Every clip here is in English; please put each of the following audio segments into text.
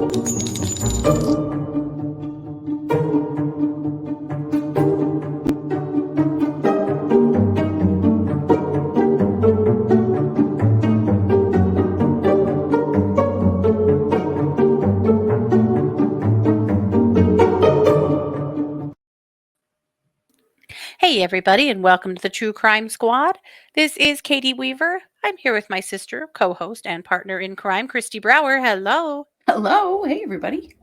Hey, everybody, and welcome to the True Crime Squad. This is Katie Weaver. I'm here with my sister, co host, and partner in crime, Kristi Brower. Hello. Hello. Hey, everybody.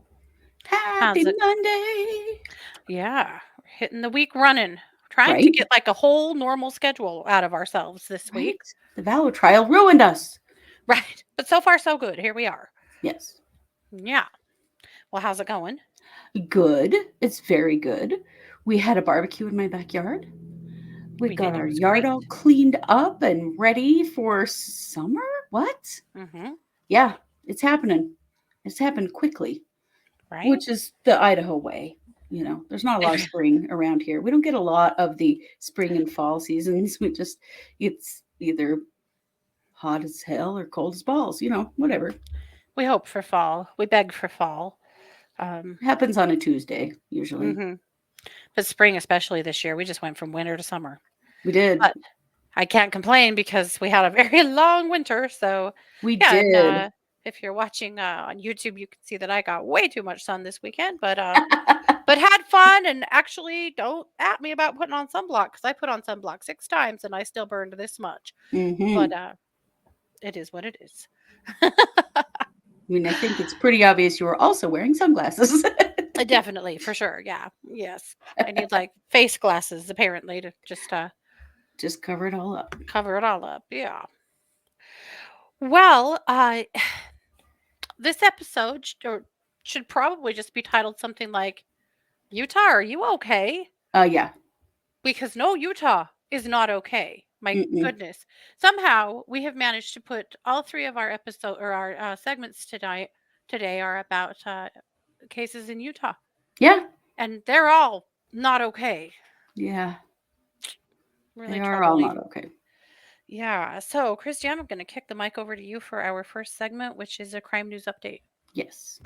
Happy How's it? Monday. Yeah, we're hitting the week running. Trying to Right? get like a whole normal schedule out of ourselves this Right? week. The Valor trial ruined us. Right. But so far, so good. Here we are. Yes. Yeah. Well, how's it going? Good. It's very good. We had a barbecue in my backyard. We We got did. It our was yard great. all cleaned up and ready for summer. What? Mm-hmm. Yeah, it's happening. It's happened quickly, Right? which is the Idaho way. You know, there's not a lot of spring around here. We don't get a lot of the spring and fall seasons. It's either hot as hell or cold as balls, whatever. We hope for fall. We beg for fall. Happens on a Tuesday, usually. Mm-hmm. But spring, especially this year, we just went from winter to summer. We did. But I can't complain because we had a very long winter. So, We yeah, and did. if you're watching on YouTube, you can see that I got way too much sun this weekend, but had fun. And actually, don't at me about putting on sunblock because I put on sunblock 6 times and I still burned this much. Mm-hmm. But it is what it is. I mean, I think it's pretty obvious you were also wearing sunglasses. Definitely, for sure. Yeah. Yes. I need like face glasses apparently to Just cover it all up. cover it all up. Yeah. Well, this episode should probably just be titled something like Utah, are you okay? Yeah. Because no, Utah is not okay. My Mm-mm. goodness. Somehow we have managed to put all three of our episode or our segments today are about cases in Utah. Yeah. And they're all not okay. Yeah. Really They are all troubling. not okay. Yeah. So, Kristi, I'm going to kick the mic over to you for our first segment, which is a crime news update. Yes.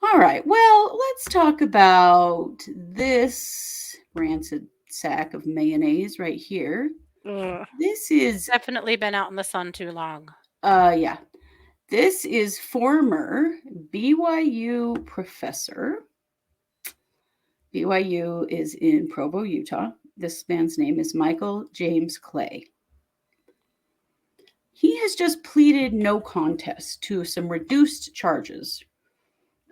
All right. Well, let's talk about this rancid sack of mayonnaise right here. Ugh. This is Definitely been out in the sun too long. yeah. This is former BYU professor. BYU is in Provo, Utah. This man's name is Michael James Clay. He has just pleaded no contest to some reduced charges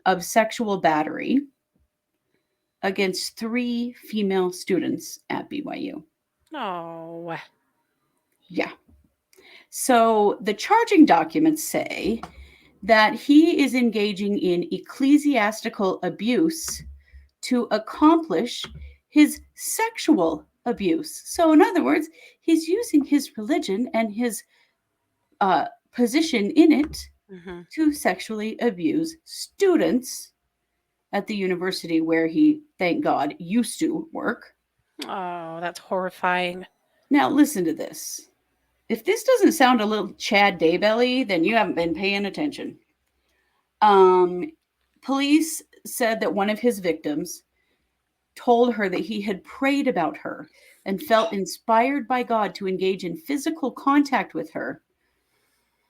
of sexual battery against 3 female students at BYU. Oh. Yeah. So the charging documents say that he is engaging in ecclesiastical abuse to accomplish his sexual abuse. So, in other words, he's using his religion and his position in it to sexually abuse students at the university where he, thank God, used to work. Oh, that's horrifying. Now, listen to this. If this doesn't sound a little Chad Daybelly, then you haven't been paying attention. Police said that one of his victims told her that he had prayed about her and felt inspired by God to engage in physical contact with her.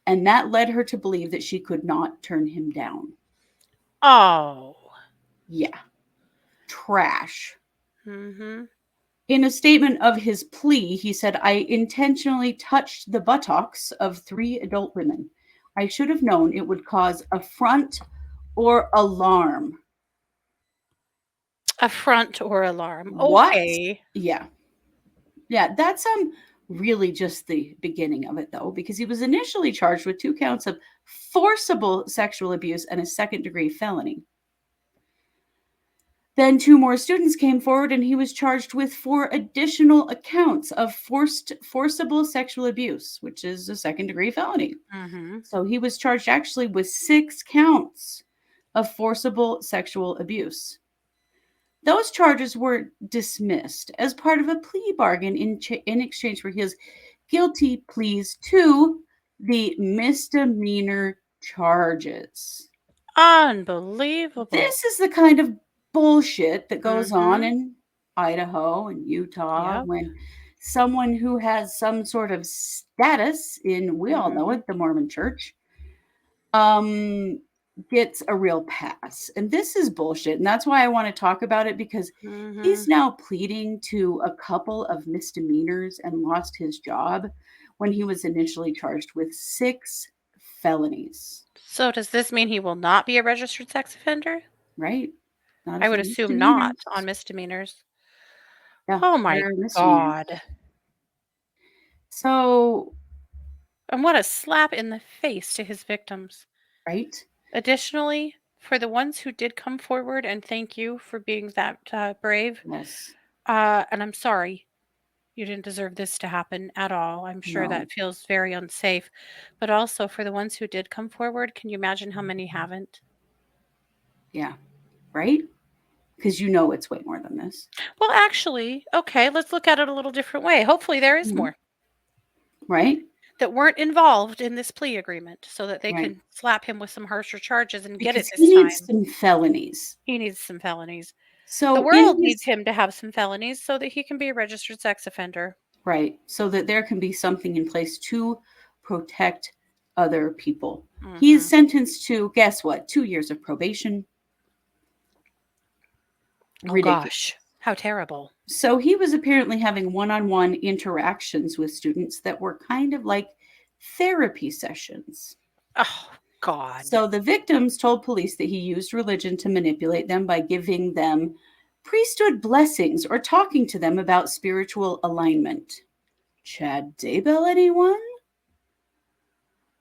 And that led her to believe that she could not turn him down. Oh. Yeah. Trash. Mm-hmm. In a statement of his plea, he said, I intentionally touched the buttocks of 3 adult women. I should have known it would cause affront or alarm. Affront or alarm. What? Okay. Yeah. Yeah, that's really just the beginning of it, though, because he was initially charged with 2 counts of forcible sexual abuse and a second-degree felony. Then 2 more students came forward, and he was charged with 4 additional accounts of forcible sexual abuse, which is a second-degree felony. Mm-hmm. So he was charged actually with 6 counts of forcible sexual abuse. Those charges were dismissed as part of a plea bargain in exchange for his guilty pleas to the misdemeanor charges. Unbelievable. This is the kind of bullshit that goes on Mhm. in Idaho and Utah Yep. when someone who has some sort of status in, we all know Mhm. it, the Mormon church, um, gets a real pass. And this is bullshit. And that's why I want to talk about it, because he's Mhm. now pleading to a couple of misdemeanors and lost his job when he was initially charged with 6 felonies, So does this mean he will not be a registered sex offender? right? Not I if would they're assume not misdemeanors. on misdemeanors. Yeah, Oh my they're misdemeanors. god. So, And what a slap in the face to his victims. right? Additionally, for the ones who did come forward, and thank you for being that brave, Yes. and I'm sorry, you didn't deserve this to happen at all. I'm sure No. that feels very unsafe. But also for the ones who did come forward, can you imagine how many haven't? Yeah. Right? Because you know it's way more than this. Well, actually, okay, let's look at it a little different way. Hopefully, there is Mhm. more Right? that weren't involved in this plea agreement so that they Right. can slap him with some harsher charges and get Because it he this needs time. some felonies. He needs some felonies. The So in world needs his him to have some felonies so that he can be a registered sex offender. right, so that there can be something in place to protect other people. He is Mhm. sentenced to, guess what, 2 years of probation. Oh Ridiculous. gosh, how terrible. So he was apparently having one-on-one interactions with students that were kind of like therapy sessions. Oh god. So the victims told police that he used religion to manipulate them by giving them priesthood blessings or talking to them about spiritual alignment. Chad Daybell, anyone?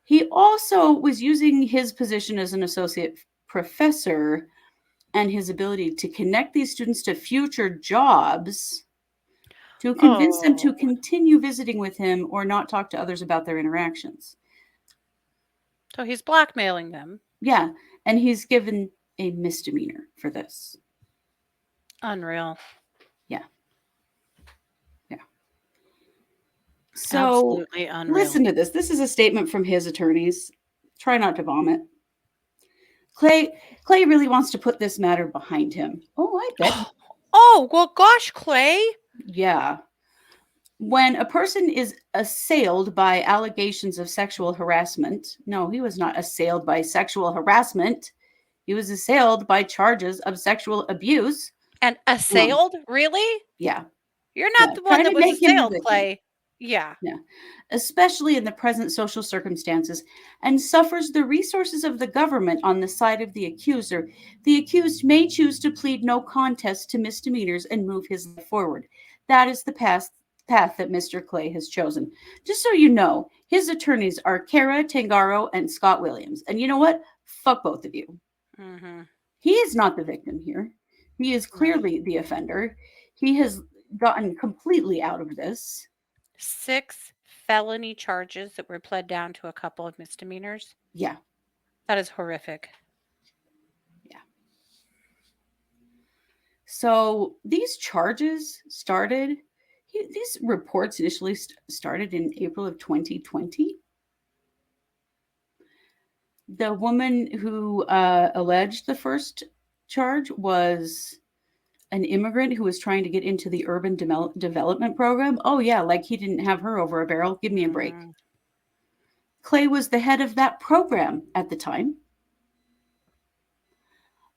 He also was using his position as an associate professor and his ability to connect these students to future jobs to convince them to Oh, continue visiting with him or not talk to others about their interactions. so he's blackmailing them. Yeah, and he's given a misdemeanor for this. Unreal. Yeah, yeah. So Absolutely unreal. listen to this. This is a statement from his attorneys. Try not to vomit. Clay really wants to put this matter behind him. Oh, I bet. Oh, well, gosh, Clay. Yeah. When a person is assailed by allegations of sexual harassment, no, he was not assailed by sexual harassment. He was assailed by charges of sexual abuse. And assailed? Really? Yeah, You're yeah. not the one Trying that to was make him the assailed, victim. Clay. Yeah. Yeah, especially in the present social circumstances, and suffers the resources of the government on the side of the accuser. The accused may choose to plead no contest to misdemeanors and move his life forward. That is the path that Mr. Clay has chosen. Just so you know, his attorneys are Kara Tangaro and Scott Williams. And you know what? Fuck both of you. Mhm. He is not the victim here. He is No. clearly the offender. He has gotten completely out of this. 6 felony charges that were pled down to a couple of misdemeanors. Yeah, That is horrific. yeah. So these charges started, these reports initially started in April of 2020. The woman who alleged the first charge was an immigrant who was trying to get into the urban development program. Oh, yeah, like he didn't have her over a barrel. Give me a break. Mm. Clay was the head of that program at the time.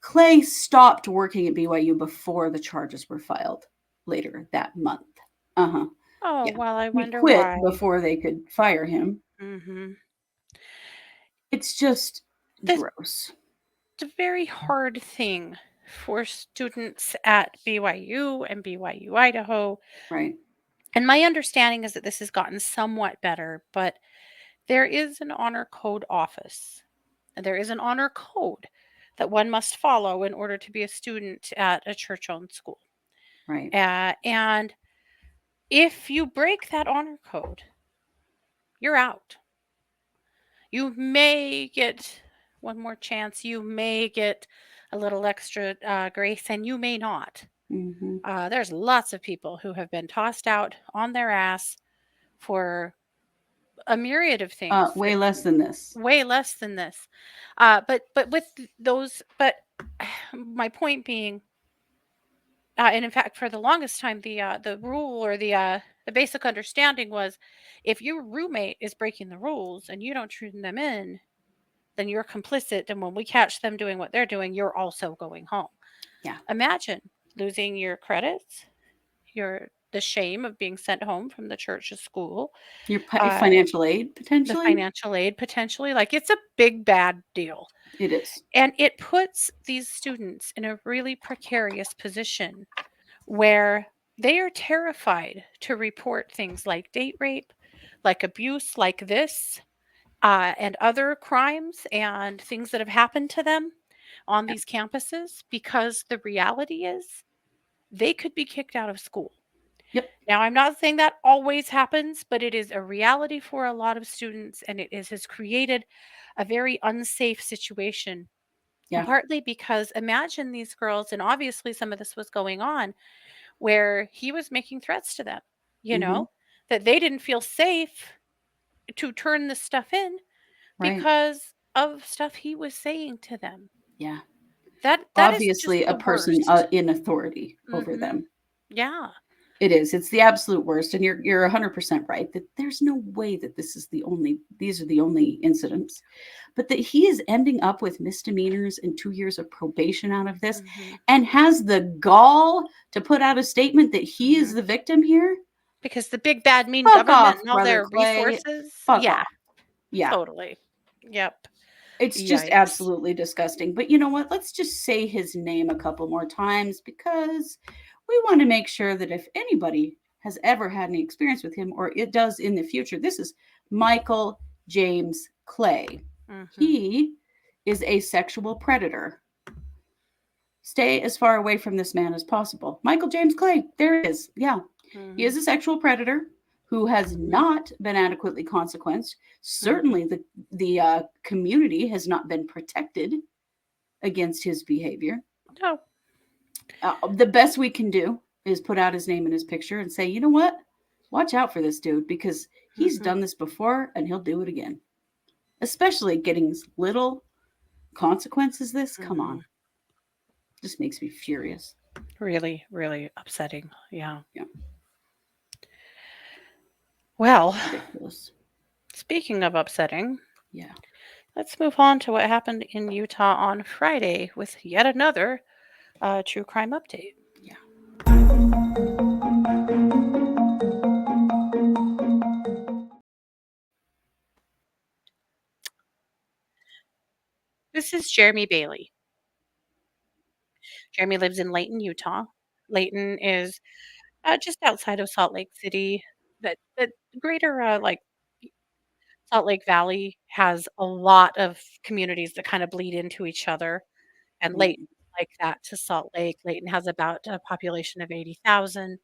Clay stopped working at BYU before the charges were filed later that month. Uh huh. Oh, Yeah. well, I He wonder quit why. before they could fire him. Mhm. It's just This gross. it's a very hard thing for students at BYU and BYU Idaho. Right. And my understanding is that this has gotten somewhat better, but there is an honor code office. And there is an honor code that one must follow in order to be a student at a church owned school. Right. And if you break that honor code, you're out. You may get one more chance. You may get a little extra grace, and you may not. Mm-hmm. There's lots of people who have been tossed out on their ass for a myriad of things. Way less than this. Way less than this. But with those, but my point being, and in fact, for the longest time, the rule or the basic understanding was, if your roommate is breaking the rules and you don't turn them in, then you're complicit. And when we catch them doing what they're doing, you're also going home. Yeah. Imagine losing your credits, your the shame of being sent home from the church or school, Your uh, financial aid, the potentially? financial aid potentially. Like, it's a big bad deal. It is. And it puts these students in a really precarious position where they are terrified to report things like date rape, like abuse, like this, and other crimes and things that have happened to them on Yeah. these campuses, because the reality is they could be kicked out of school. Yep. Now, I'm not saying that always happens, but it is a reality for a lot of students, and has created a very unsafe situation. Yeah. Partly because imagine these girls, and obviously some of this was going on where he was making threats to them, you Mhm. know, that they didn't feel safe to turn this stuff in Right. because of stuff he was saying to them. Yeah. That is just Obviously, a the person, worst. in authority over Mhm. them. Yeah. It is. It's the absolute worst, and you're 100% right that there's no way that these are the only incidents, but that he is ending up with misdemeanors and 2 years of probation out of this, Mhm. and has the gall to put out a statement that he is Mhm. the victim here? Because the big bad mean Fuck government off, and all brother their Clay. resources. Fuck Yeah, off. Yeah. totally. Yep. It's just Yikes. absolutely disgusting. But you know what? Let's just say his name a couple more times, because we want to make sure that if anybody has ever had any experience with him, or it does in the future, this is Michael James Clay. Mhm. He is a sexual predator. Stay as far away from this man as possible. Michael James Clay, there it is. Yeah. He Mhm. is a sexual predator who has Mhm. not been adequately consequenced. Mhm. Certainly, the community has not been protected against his behavior. No. The best we can do is put out his name and his picture and say, you know what? Watch out for this dude, because he's Mhm. done this before and he'll do it again. Especially getting as little consequence as this. Come Mhm. on. Just makes me furious. Really, really upsetting. Yeah. Yeah. Well, Ridiculous. speaking of upsetting, Yeah. let's move on to what happened in Utah on Friday with yet another true crime update. Yeah. This is Jeremy Bailey. Jeremy lives in Layton, Utah. Layton is just outside of Salt Lake City. That greater Salt Lake Valley has a lot of communities that kind of bleed into each other, and Layton Mhm. like that to Salt Lake. Layton has about a population of 80,000.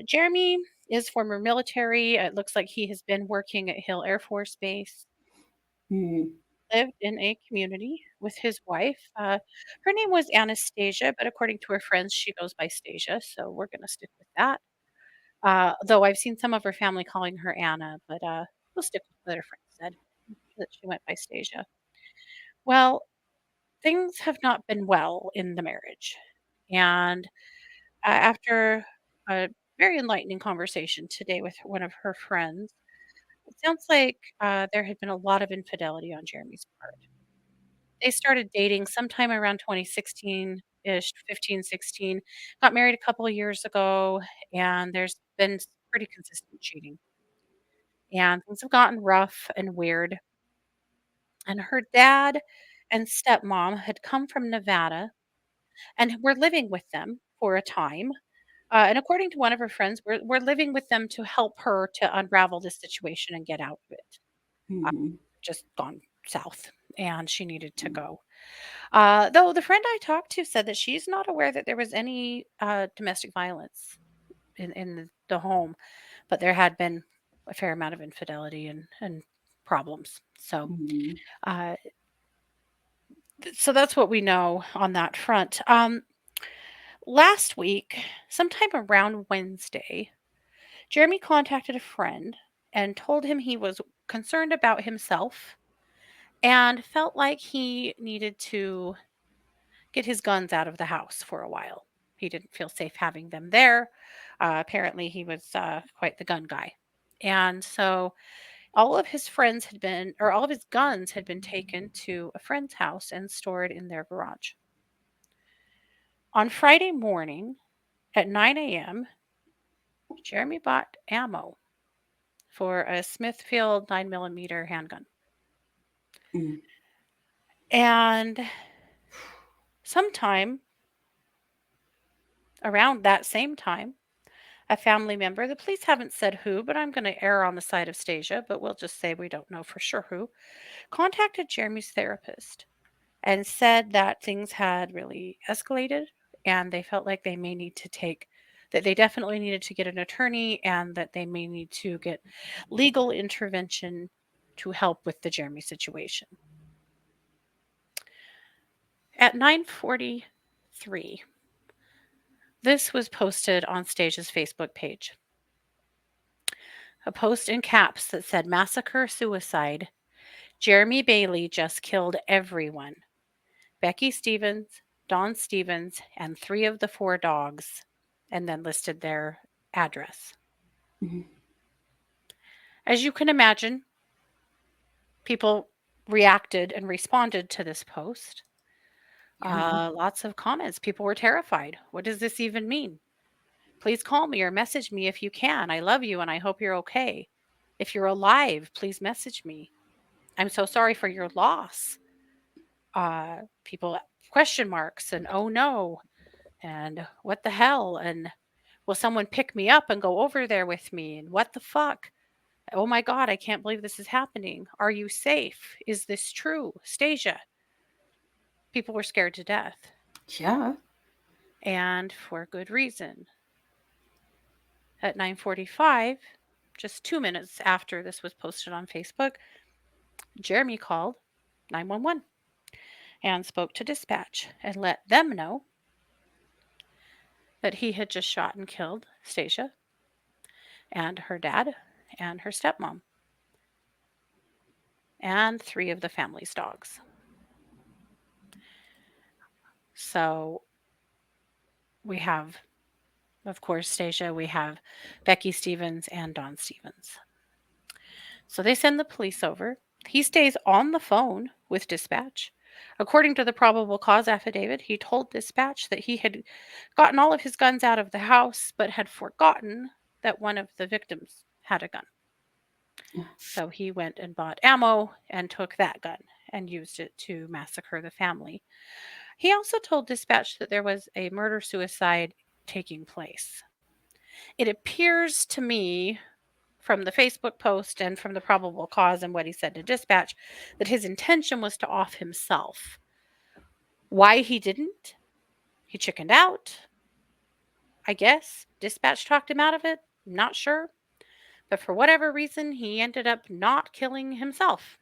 Jeremy is former military. It looks like he has been working at Hill Air Force Base. Mhm. Lived in a community with his wife. Her name was Anastasia, but according to her friends, she goes by Stasia, so we're going to stick with that. Though I've seen some of her family calling her Anna, but we'll stick with what her friends said, that she went by Stasia. Well, things have not been well in the marriage. And after a very enlightening conversation today with one of her friends, it sounds like there had been a lot of infidelity on Jeremy's part. They started dating sometime around 2016-ish, 15, 16, got married a couple of years ago, and there's been pretty consistent cheating. And things have gotten rough and weird. And her dad and stepmom had come from Nevada and were living with them for a time. And according to one of her friends, we're living with them to help her to unravel this situation and get out of it. Uh, Mhm. just gone south, and she needed to go. Though the friend I talked to said that she's not aware that there was any domestic violence in the home, but there had been a fair amount of infidelity and problems. So, Mhm. uh, so that's what we know on that front. Last week, sometime around Wednesday, Jeremy contacted a friend and told him he was concerned about himself and felt like he needed to get his guns out of the house for a while. He didn't feel safe having them there. Apparently, he was quite the gun guy. And so all of his friends had been, or all of his guns had been taken to a friend's house and stored in their garage. On Friday morning at 9 a.m., Jeremy bought ammo for a Smithfield 9mm handgun. Mm. And sometime around that same time, a family member, the police haven't said who, but I'm going to err on the side of Stasia, but we'll just say we don't know for sure who, contacted Jeremy's therapist and said that things had really escalated and they felt like they may need to take that they definitely needed to get an attorney and that they may need to get legal intervention to help with the Jeremy situation. At 9:43, this was posted on Stasia's Facebook page. A post in caps that said massacre suicide. Jeremy Bailey just killed everyone. Becky Stevens, Dawn Stevens, and 3 of the 4 dogs, and then listed their address. Mhm. As you can imagine, people reacted and responded to this post. Yeah. Lots of comments. People were terrified. What does this even mean? Please call me or message me if you can. I love you and I hope you're okay. If you're alive, please message me. I'm so sorry for your loss. People question marks and oh no and what the hell and will someone pick me up and go over there with me and what the fuck? Oh my god, I can't believe this is happening. Are you safe? Is this true? Stasia. People were scared to death Yeah. and for good reason. At 9:45, just 2 minutes after this was posted on Facebook, Jeremy called 911 and spoke to dispatch and let them know that he had just shot and killed Stasia and her dad and her stepmom and 3 of the family's dogs. So we have, of course, Stasia, we have Becky Stevens and Dawn Stevens. So they send the police over. He stays on the phone with dispatch. According to the probable cause affidavit, he told dispatch that he had gotten all of his guns out of the house, but had forgotten that one of the victims had a gun. So he went and bought ammo and took that gun and used it to massacre the family. He also told dispatch that there was a murder suicide taking place. It appears to me from the Facebook post and from the probable cause and what he said to dispatch that his intention was to off himself. Why he didn't? He chickened out, I guess. Dispatch talked him out of it. Not sure. But for whatever reason, he ended up not killing himself.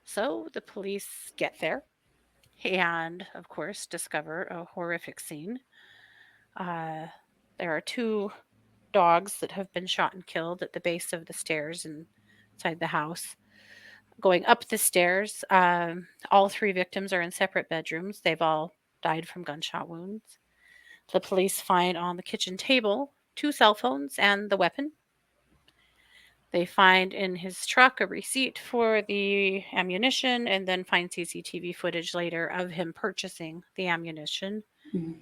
So the police get there and, of course, discover a horrific scene. Uh, there are 2 dogs that have been shot and killed at the base of the stairs inside the house. Going up the stairs, all 3 victims are in separate bedrooms. They've all died from gunshot wounds. The police find on the kitchen table 2 cell phones and the weapon. They find in his truck a receipt for the ammunition and then find CCTV footage later of him purchasing the ammunition. Mhm.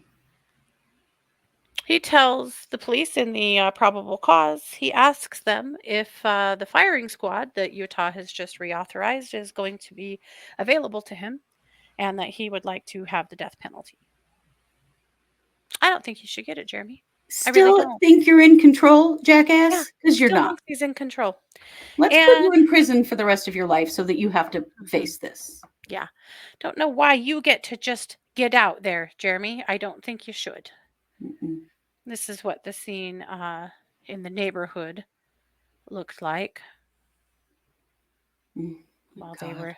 He tells the police in the probable cause, he asks them if the firing squad that Utah has just reauthorized is going to be available to him and that he would like to have the death penalty. I don't think he should get it, Jeremy. I really Still don't. think you're in control, Yeah, jackass? Because you're still not. thinks he's in control. Let's put you And in prison for the rest of your life so that you have to mhm, face this. yeah, don't know why you get to just get out there, Jeremy. I don't think you should. Mm-mm. This is what the scene in the neighborhood looked like Mm. Oh, while they God. were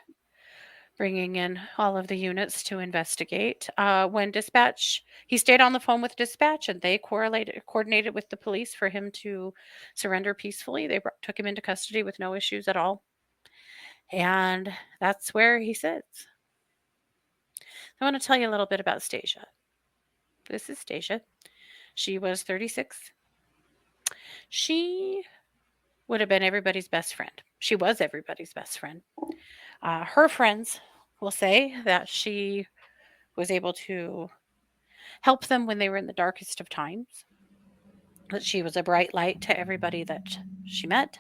bringing in all of the units to investigate. When dispatch, he stayed on the phone with dispatch, and they coordinated with the police for him to surrender peacefully. They took him into custody with no issues at all, and that's where he sits. I want to tell you a little bit about Stasia. This is Stasia. She was 36. She would have been everybody's best friend. She was everybody's best friend. Her friends will say that she was able to help them when they were in the darkest of times, that she was a bright light to everybody that she met.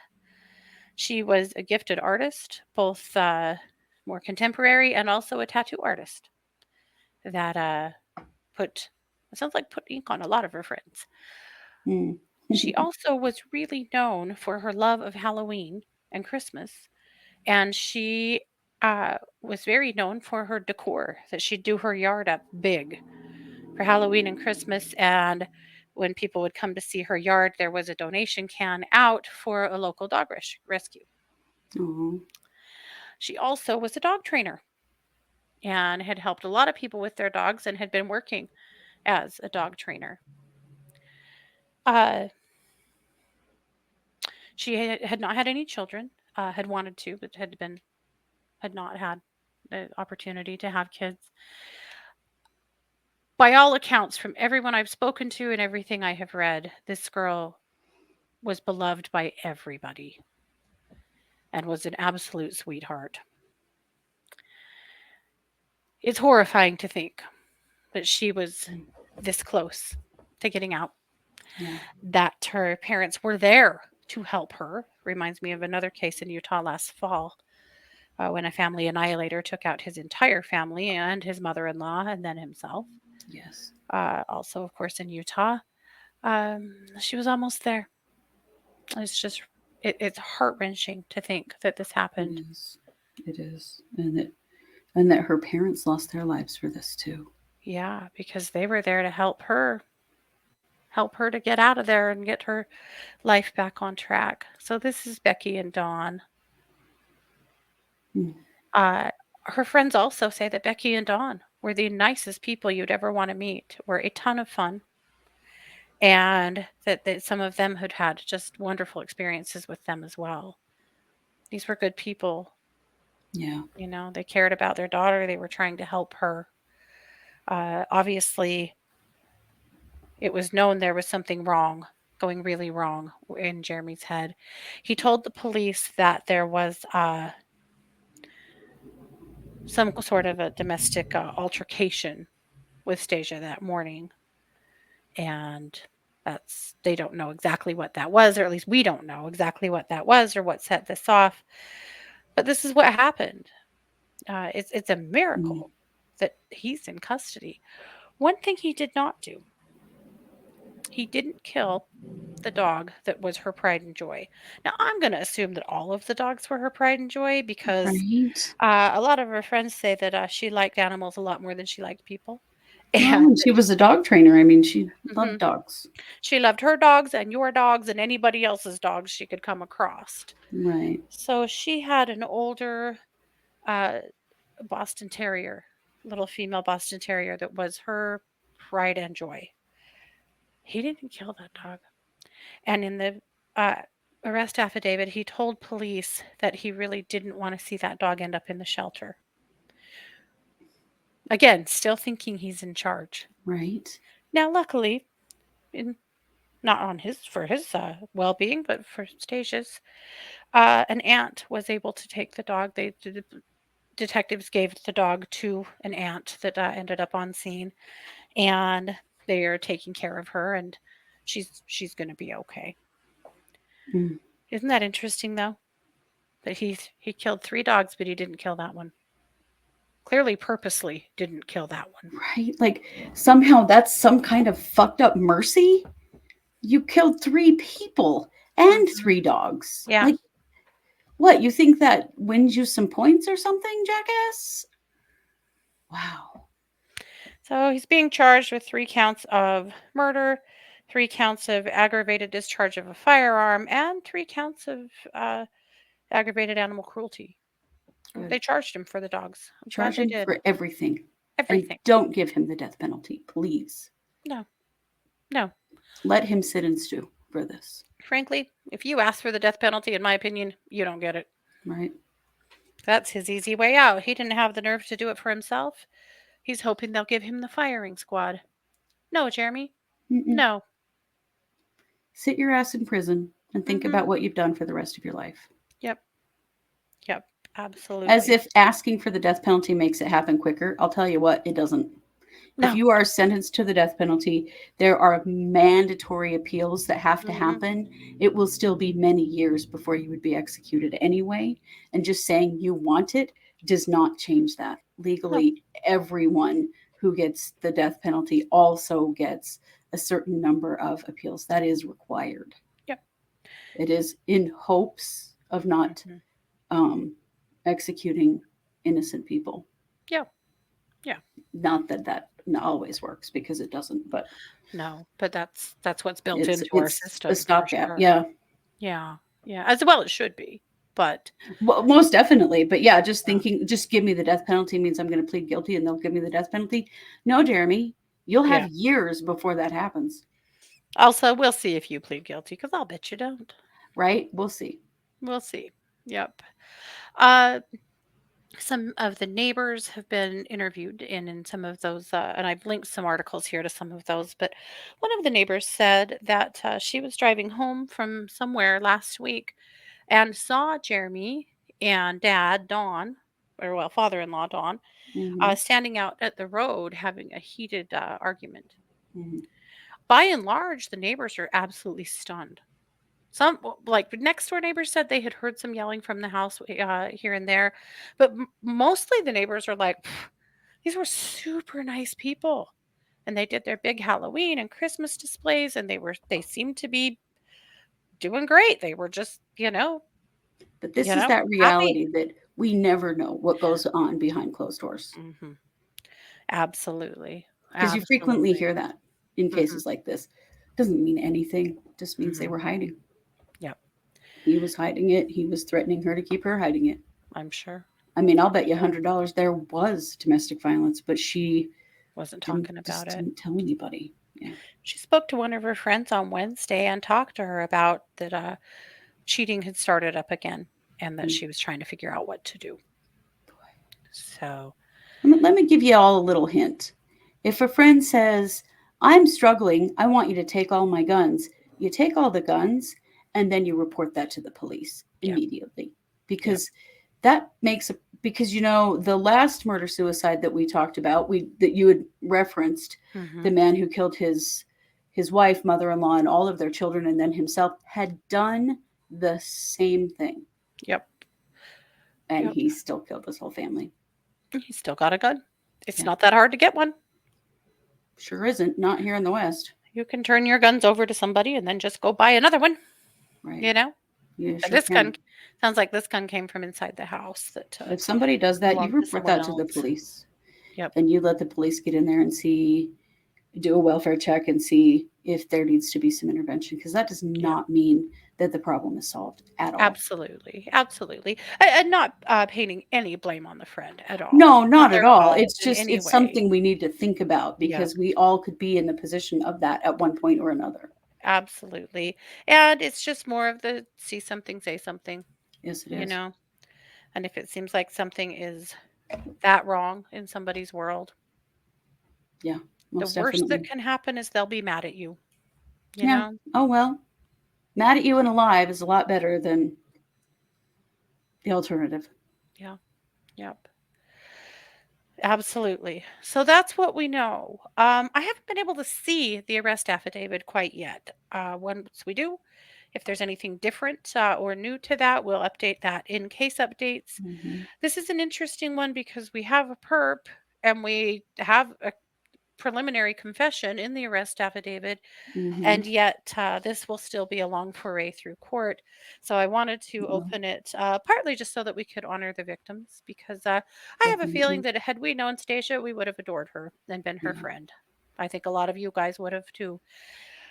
She was a gifted artist, both more contemporary and also a tattoo artist that put, it sounds like put ink on a lot of her friends. Mm. She also was really known for her love of Halloween and Christmas, and she was very known for her decor, that she'd do her yard up big for Halloween and Christmas. And when people would come to see her yard, there was a donation can out for a local dog rescue. Oh, She also was a dog trainer and had helped a lot of people with their dogs and had been working as a dog trainer. Uh, she had not had any children, had wanted to, but had not had the opportunity to have kids. By all accounts, from everyone I've spoken to and everything I have read, this girl was beloved by everybody and was an absolute sweetheart. It's horrifying to think that she was this close to getting out, yeah. that her parents were there to help her. Reminds me of another case in Utah last fall, when a family annihilator took out his entire family and his mother-in-law and then himself. Yes. Also, of course, in Utah. She was almost there. It's just, it's heart-wrenching to think that this happened. It is. It is. And that her parents lost their lives for this too. Yeah, because they were there to help her to get out of there and get her life back on track. So this is Becky and Dahn. Mm. Her friends also say that Becky and Dahn were the nicest people you'd ever want to meet, were a ton of fun, and that some of them had had just wonderful experiences with them as well. These were good people. Yeah. You know, they cared about their daughter. They were trying to help her. Obviously, it was known there was something wrong, going really wrong in Jeremy's head. He told the police that there was some sort of a domestic altercation with Stasia that morning, and they don't know exactly what that was, or at least we don't know exactly what that was or what set this off. But this is what happened. It's a Mm. miracle that he's in custody. One thing he did not do, he didn't kill the dog that was her pride and joy. Now, I'm going to assume that all of the dogs were her pride and joy, because Right. a lot of her friends say that she liked animals a lot more than she liked people. Well, And and she was a dog trainer. I mean, she loved mhm, dogs. she loved her dogs and your dogs and anybody else's dogs she could come across. Right. So she had an older uh, Boston Terrier, little female Boston Terrier, that was her pride and joy. He didn't kill that dog. And in the uh, arrest affidavit, he told police that he really didn't want to see that dog end up in the shelter. Again, still thinking he's in charge. Right. Now, luckily, in, not on for his well-being, but for Stasia's, an aunt was able to take the dog. The detectives gave the dog to an aunt that ended up on scene, and they are taking care of her, and she's going to be okay. Mm. Isn't that interesting, though? That he killed 3 dogs, but he didn't kill that one. Clearly purposely didn't kill that one. Right. Like somehow that's some kind of fucked up mercy. You killed 3 people and Mhm. 3 dogs. Yeah. Like, what? You think that wins you some points or something, jackass? Wow. So he's being charged with 3 counts of murder, 3 counts of aggravated discharge of a firearm, and 3 counts of aggravated animal cruelty. Good. They charged him for the dogs. I'm glad Charge they him did. for everything. And Everything. don't give him the death penalty, please. No, no. Let him sit and stew for this, Frankly, if you ask for the death penalty, in my opinion, you don't get it. right? That's his easy way out. He didn't have the nerve to do it for himself. He's hoping they'll give him the firing squad. No, Jeremy. Mm-mm. No. Sit your ass in prison and think Mm-hmm. about what you've done for the rest of your life. Yep. Yep. As Absolutely. if asking for the death penalty makes it happen quicker. I'll tell you what, it doesn't. If No. you are sentenced to the death penalty, there are mandatory appeals that have to Mm-hmm. happen. It will still be many years before you would be executed anyway. And just saying you want it does not change that. No. Legally, everyone who gets the death penalty also gets a certain number of appeals. That is required. Yep. It is in hopes of not Mm-hmm. um, executing innocent people. Yeah. Yeah. Not that that always works because it doesn't, but No. But that's what's built it's into our a system for stopgap. sure. Yeah. Yeah. Yeah. As well it should be. But Well, most definitely. But yeah, just yeah. thinking, just give me the death penalty means I'm going to plead guilty and they'll give me the death penalty. No, Jeremy, you'll have Yeah. years before that happens, Also, we'll see if you plead guilty because I'll bet you don't. right? We'll see. We'll see. Yep. Uh, some of the neighbors have been interviewed in some of those, and I've linked some articles here to some of those. But one of the neighbors said that she was driving home from somewhere last week and saw Jeremy and Dad, Dawn, or well, father in law, Dawn, Hmm. standing out at the road having a heated argument. Hmm. By and large, the neighbors are absolutely stunned. Some like next door neighbors said they had heard some yelling from the house here and there, but mostly the neighbors are like, "Pff, these were super nice people, and they did their big Halloween and Christmas displays, and they seemed to be doing great. They were just But this is that happy." reality that we never know what goes on behind closed doors Hmm. Absolutely, because you frequently absolutely. hear that in Hmm. cases like this. Doesn't mean anything, just means they Hmm. were hiding. Yep, He was hiding it. He was threatening her to keep her hiding it. I'm sure. I mean, I'll bet you Yeah, $100 there was domestic violence, but she wasn't didn't talking about just it. didn't tell anybody. Yeah. She spoke to one of her friends on Wednesday and talked to her about that cheating had started up again and that Mm. she was trying to figure out what to do. So, Let me give you all a little hint. If a friend says, I'm struggling, I want you to take all my guns, you take all the guns and then you report that to the police yeah, immediately yeah. because that makes a because the last murder suicide that we talked about, that you had referenced, the Mhm. man who killed his wife, mother-in-law, and all of their children, and then himself had done the same thing, Yep. and Yep. he still killed his whole family. He still got a gun. It's Yeah, not that hard to get one. sure isn't. Not here in the West, You can turn your guns over to somebody and then just go buy another one, right? you know? You And sure this gun can. sounds like this gun came from inside the house that If somebody does that, you belonged to report someone that to the else. police, Yep. and you let the police get in there and do a welfare check and see if there needs to be some intervention because that does Yeah. not mean that the problem is solved at all. Absolutely. Absolutely. And not painting any blame on the friend at all. No, Not not at their all. fault It's in just any it's way. something we need to think about Yep. because we all could be in the position of that at one point or another. Absolutely. And it's just more of the see something, say something, Yes, it you is. know? And if it seems like something is that wrong in somebody's world, Yeah, the most worst that definitely. can happen is they'll be mad at you, you Yeah. know? Oh well, mad at you and alive is a lot better than the alternative. Yeah. Yep. Absolutely. So that's what we know. I haven't been able to see the arrest affidavit quite yet. Once we do, if there's anything different or new to that, we'll update that in case updates. Hmm. This is an interesting one because we have a perp and we have a preliminary confession in the arrest affidavit, Hmm. and yet this will still be a long foray through court. So I wanted to Well, open it partly just so that we could honor the victims, because I have a feeling definitely. that had we known Stacia, we would have adored her and been her Yeah. friend. I think a lot of you guys would have too.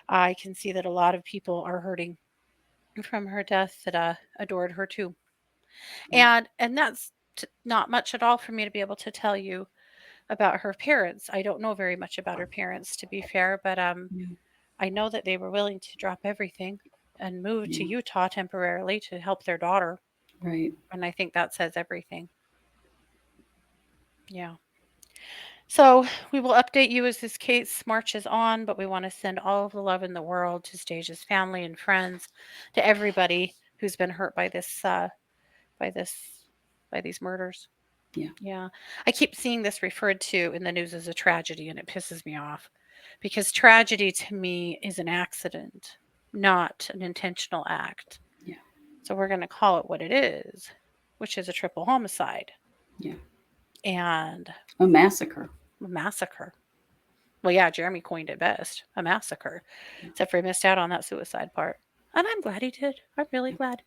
I can see that a lot of people are hurting from her death that adored her too, Yeah. and that's not much at all for me to be able to tell you about her parents. I don't know very much about her parents, to be fair, but Yeah. I know that they were willing to drop everything and move to Yeah. Utah temporarily to help their daughter. Right. And I think that says everything. Yeah. So we will update you as this case marches on, but we want to send all of the love in the world to Stasia's family and friends, to everybody who's been hurt by by this, by these murders. Yeah. Yeah. I keep seeing this referred to in the news as a tragedy, and it pisses me off because tragedy to me is an accident, not an intentional act. Yeah. So we're going to call it what it is, which is a triple homicide Yeah. and A massacre. a massacre. Well, yeah, Jeremy coined it best, a massacre, except for he missed out on that suicide part. And I'm glad he did. I'm really glad.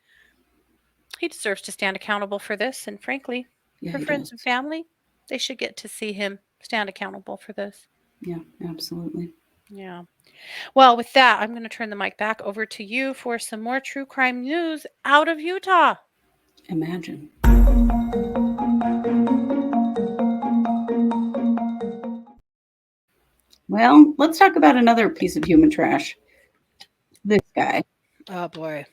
He deserves to stand accountable for this. And frankly, Yeah, her he friends does. and family, they should get to see him stand accountable for this. Yeah, absolutely. Yeah. Well, with that, I'm going to turn the mic back over to you for some more true crime news out of Utah. Imagine. Well, let's talk about another piece of human trash. This guy. Oh, boy.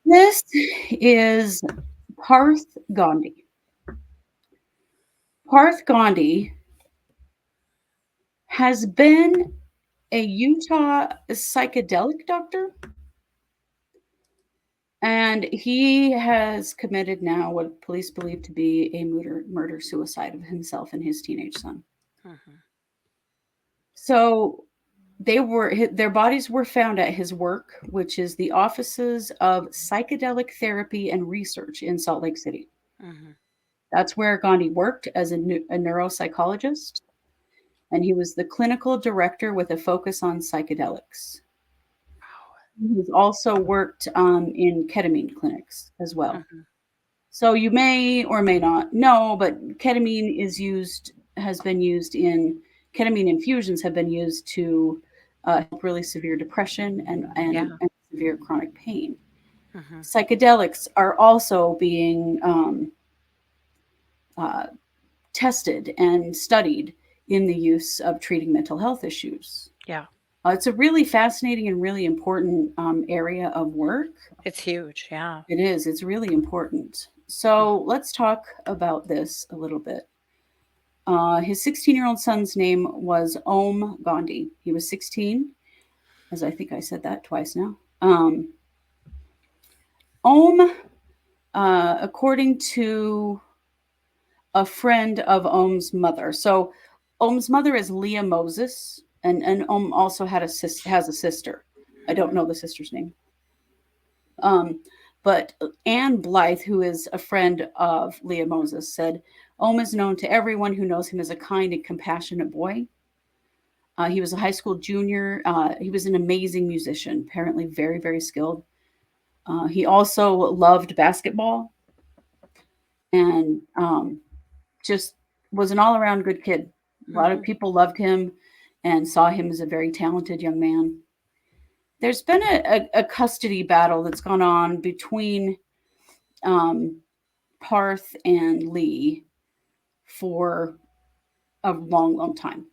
This is Parth Gandhi. Parth Gandhi has been a Utah psychedelic doctor, and he has committed now what police believe to be a murder-suicide of himself and his teenage son. Mm-hmm. So their bodies were found at his work, which is the offices of psychedelic therapy and research in Salt Lake City. Mm-hmm. That's where Gandhi worked as a neuropsychologist, and he was the clinical director with a focus on psychedelics. He's also worked in ketamine clinics as well. Mm-hmm. So you may or may not know, but ketamine ketamine infusions have been used to help really severe depression and severe chronic pain. Mm-hmm. Psychedelics are also being tested and studied in the use of treating mental health issues. Yeah. It's a really fascinating and really important area of work. It's huge. Yeah. It is. It's really important. So let's talk about this a little bit. His 16-year-old son's name was Om Gandhi. He was 16, as I think I said that twice now. Om, according to a friend of Om's mother. So Om's mother is Leah Moses, and Om also has a sister. I don't know the sister's name. But Anne Blythe, who is a friend of Leah Moses, said, Om is known to everyone who knows him as a kind and compassionate boy. He was a high school junior. He was an amazing musician, apparently very, very skilled. He also loved basketball and just was an all-around good kid. A lot of people loved him and saw him as a very talented young man. There's been a custody battle that's gone on between Parth and Lee for a long, long time,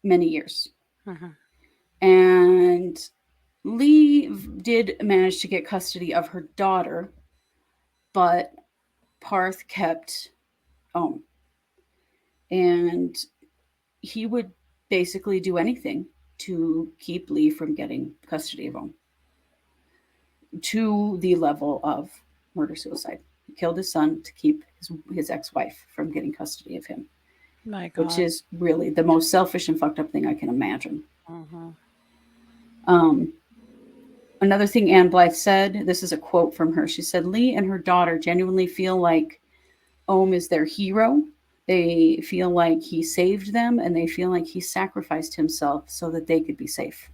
many years. Mm-hmm. And Lee did manage to get custody of her daughter, but Parth kept Om. And he would basically do anything to keep Lee from getting custody of Om, to the level of murder-suicide. He killed his son to keep his ex-wife from getting custody of him. My God. Which is really the most selfish and fucked up thing I can imagine. Mm-hmm. Another thing Anne Blythe said, this is a quote from her. She said, Lee and her daughter genuinely feel like Om is their hero. They feel like he saved them, and they feel like he sacrificed himself so that they could be safe.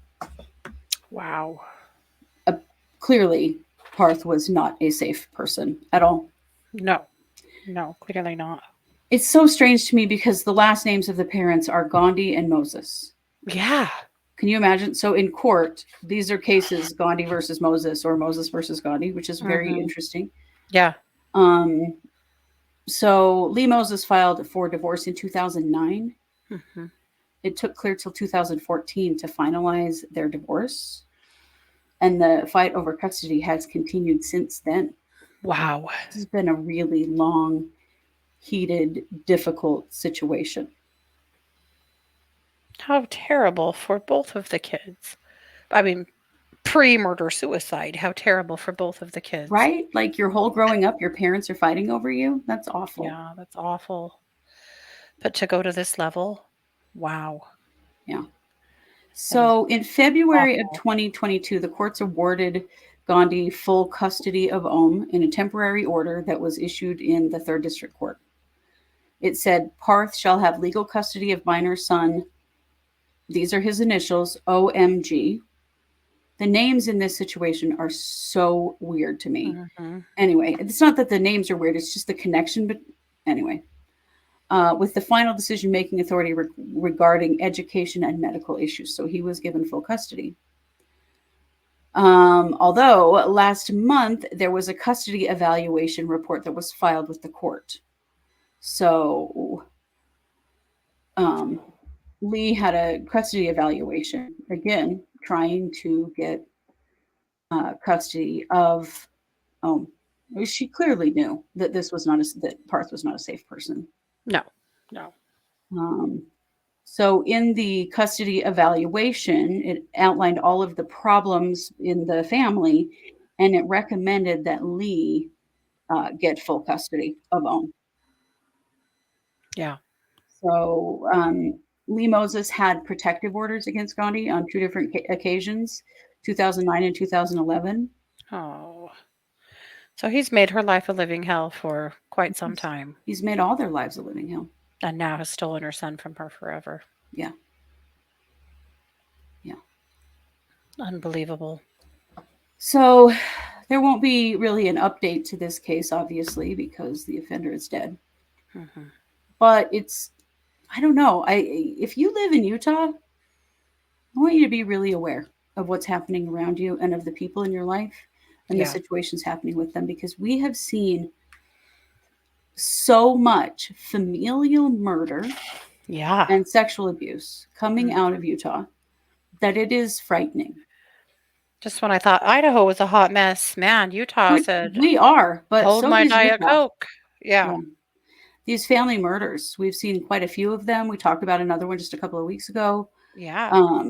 Wow. Clearly, Parth was not a safe person at all. No, clearly not. It's so strange to me because the last names of the parents are Gandhi and Moses. Yeah. Can you imagine? So in court, these are cases Gandhi versus Moses or Moses versus Gandhi, which is very interesting. Yeah. Um, so Lee Moses filed for divorce in 2009. Mm-hmm. It took clear till 2014 to finalize their divorce, and the fight over custody has continued since then. Wow. This has been a really long, heated, difficult situation. How terrible for both of the kids. I mean, pre-murder suicide. How terrible for both of the kids. Right? Like your whole growing up, your parents are fighting over you. That's awful. Yeah, that's awful. But to go to this level, wow. Yeah. That is So in February of awful. 2022, the courts awarded Gandhi full custody of Om in a temporary order that was issued in the 3rd District Court. It said Parth shall have legal custody of minor son. These are his initials, OMG. The names in this situation are so weird to me. Mm-hmm. Anyway, it's not that the names are weird, it's just the connection. But anyway, with the final decision making authority regarding education and medical issues. So he was given full custody. Although last month there was a custody evaluation report that was filed with the court. So Lee had a custody evaluation, again, trying to get custody of. She clearly knew that this was not that Parth was not a safe person. No. So in the custody evaluation, it outlined all of the problems in the family, and it recommended that Lee get full custody of Om. Yeah. So Lee Moses had protective orders against Gandhi on 2 different occasions, 2009 and 2011. Oh. So he's made her life a living hell for quite some time. He's made all their lives a living hell. And now has stolen her son from her forever. Yeah. Unbelievable. So there won't be really an update to this case, obviously, because the offender is dead. Mm-hmm. But I don't know. If you live in Utah, I want you to be really aware of what's happening around you and of the people in your life and the situations happening with them, because we have seen so much familial murder and sexual abuse coming out of Utah that it is frightening. Just when I thought Idaho was a hot mess, man, Utah said, we are, but hold so my does Diet Utah. Coke. Yeah. These family murders, we've seen quite a few of them. We talked about another one just a couple of weeks ago. Yeah.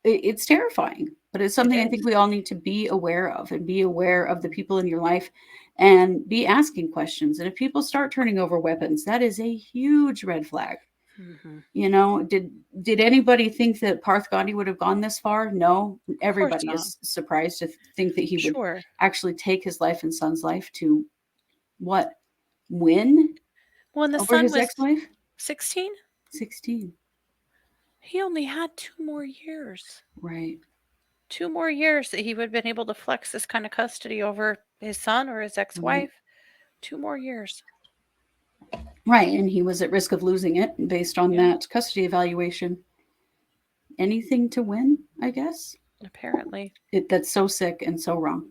It's terrifying, but it's something I think we all need to be aware of, and be aware of the people in your life and be asking questions. And if people start turning over weapons, that is a huge red flag. Mm-hmm. You know, did anybody think that Parth Gandhi would have gone this far? No. Everybody is surprised to think that he would actually take his life and son's life to what? Win? When the over son his was ex-wife? 16? 16. He only had 2 more years. Right. 2 more years that he would have been able to flex this kind of custody over his son or his ex-wife. 2 more years. Right, and he was at risk of losing it based on that custody evaluation. Anything to win, I guess. Apparently. That's so sick and so wrong.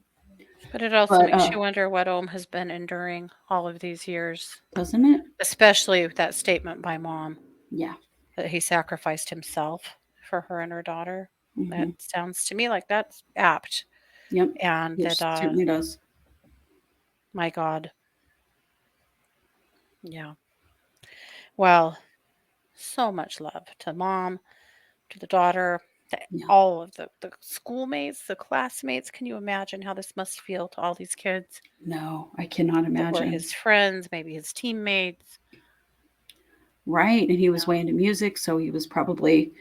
But it also makes you wonder what Om has been enduring all of these years. Doesn't it? Especially with that statement by Mom. Yeah. That he sacrificed himself for her and her daughter. Mm-hmm. That sounds to me like that's apt. Yep. And it certainly does. My God. Yeah. Well, so much love to Mom, to the daughter, to all of the schoolmates, the classmates. Can you imagine how this must feel to all these kids? No, I cannot imagine. Or his friends, maybe his teammates. Right, and he was way into music, so he was probably,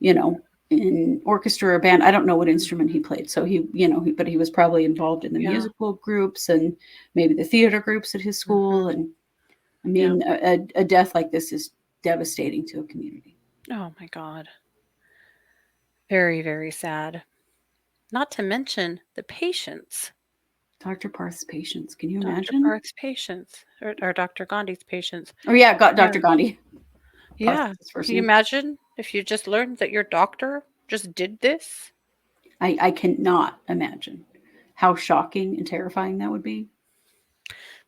in orchestra or band. I don't know what instrument he played. So but he was probably involved in the musical groups and maybe the theater groups at his school. And I mean, a death like this is devastating to a community. Oh my God. Very, very sad. Not to mention the patients. Dr. Parth's patients. Can you imagine? Dr. Parth's patients. Or Dr. Gandhi's patients. Oh, yeah, Dr. Gandhi. Yeah. Can you imagine if you just learned that your doctor just did this? I cannot imagine how shocking and terrifying that would be.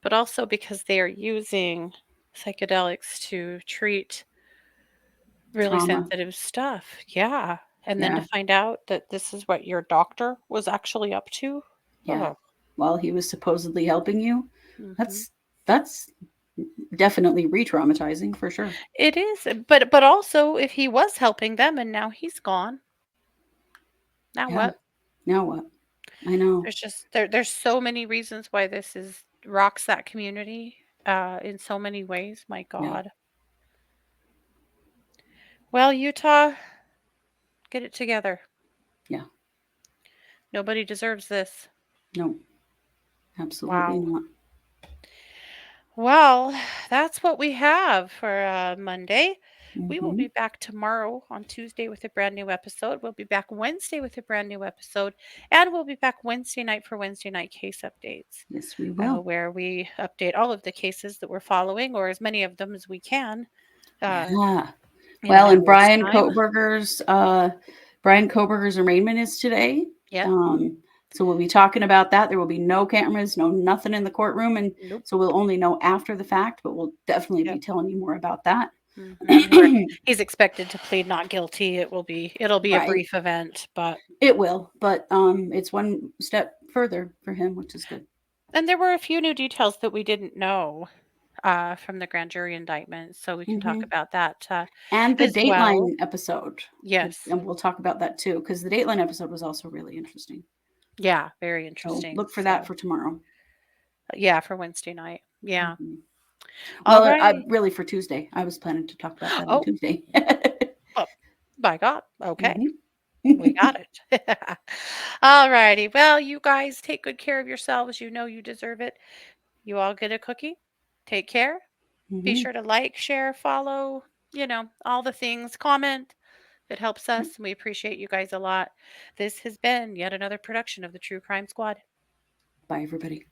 but also because they are using psychedelics to treat really Trauma. sensitive stuff. Yeah. And then to Yeah. find out that this is what your doctor was actually up to. Yeah. Oh. While he was supposedly helping you. Hmm. That's definitely re-traumatizing for sure. It is, but also if he was helping them and now he's gone, now Yeah. what? Now what? I know. There's so many reasons why this is rocks that community in so many ways. My Yeah. God. Well, Utah, get it together. Yeah. Nobody deserves this. No. Absolutely Wow. not. Well, that's what we have for Monday. We will Hmm. be back tomorrow on Tuesday with a brand new episode. We'll be back Wednesday with a brand new episode. And we'll be back Wednesday night for Wednesday night case updates, Yes, we will. where we update all of the cases that we're following, or as many of them as we can, uh, Yeah. in an Well, and hour's time. Brian Koberger's arraignment is today. Yep. Um, so we'll be talking about that. There will be no cameras, no nothing in the courtroom, and Nope. so we'll only know after the fact. But we'll definitely be Yep. telling you more about that. He's expected to plead not guilty. It'll be a Right. brief event, but It will, but it's one step further for him, which is good. and there were a few new details that we didn't know from the grand jury indictment, so we can talk Hmm. about that And the as well. Dateline episode, Yes. and we'll talk about that too, because the Dateline episode was also really interesting. Yeah, very So interesting. look for that So, for tomorrow. yeah, for Wednesday night. Yeah. Mhm. All Well, I right. really for Tuesday. I was planning to talk about that on Oh, Tuesday. oh, by God. Okay. Mhm. We got it. All righty. Well, you guys take good care of yourselves. You know you deserve it. You all get a cookie. Take care. Be Mhm. sure to like, share, follow, all the things. Comment. It helps Yep. us, and we appreciate you guys a lot. This has been yet another production of the True Crime Squad. Bye, everybody.